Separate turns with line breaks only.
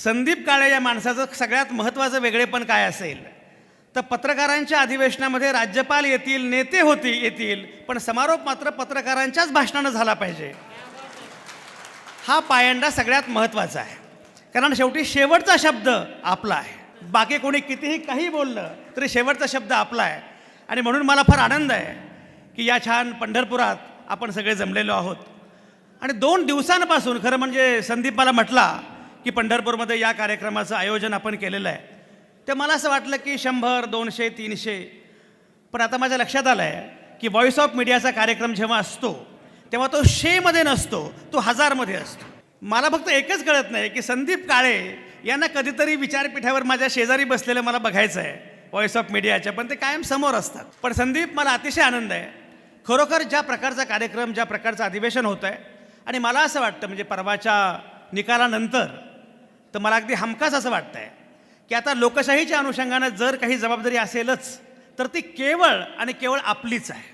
संदीप काळे या माणसाचं सगळ्यात महत्त्वाचं वेगळेपण काय असेल तर पत्रकारांच्या अधिवेशनामध्ये राज्यपाल येतील, नेते येतील, पण समारोप मात्र पत्रकारांच्याच भाषणानं झाला पाहिजे. हा पायंडा सगळ्यात महत्त्वाचा आहे, कारण शेवटी शेवटचा शब्द आपला आहे. बाकी कोणी कितीही काही बोललं तरी शेवटचा शब्द आपला आहे. आणि म्हणून मला फार आनंद आहे की या छान पंढरपुरात आपण सगळे जमलेलो आहोत. आणि 2 दिवसांपासून खरं म्हणजे संदीप मला म्हटला की पंढरपूरमध्ये या कार्यक्रमाचं आयोजन आपण केलेलं आहे. ते मला असं वाटलं की 100, 200, 300, पण आता माझ्या लक्षात आलं आहे की व्हॉइस ऑफ मीडियाचा कार्यक्रम जेव्हा असतो तेव्हा तो 100मध्ये नसतो, तो 1000मध्ये असतो. मला फक्त एकच कळत नाही की संदीप काळे यांना कधीतरी विचारपीठावर माझ्या शेजारी बसलेलं मला बघायचं आहे व्हॉइस ऑफ मीडियाच्या, पण ते कायम समोर असतात. पण संदीप, मला अतिशय आनंद आहे खरोखर ज्या प्रकारचा कार्यक्रम, ज्या प्रकारचं अधिवेशन होतं आहे. आणि मला असं वाटतं म्हणजे परवाच्या निकालानंतर तर मला अगदी हमखास असं वाटतं आहे की आता लोकशाहीच्या अनुषंगानं जर काही जबाबदारी असेलच तर ती केवळ आणि केवळ आपलीच आहे.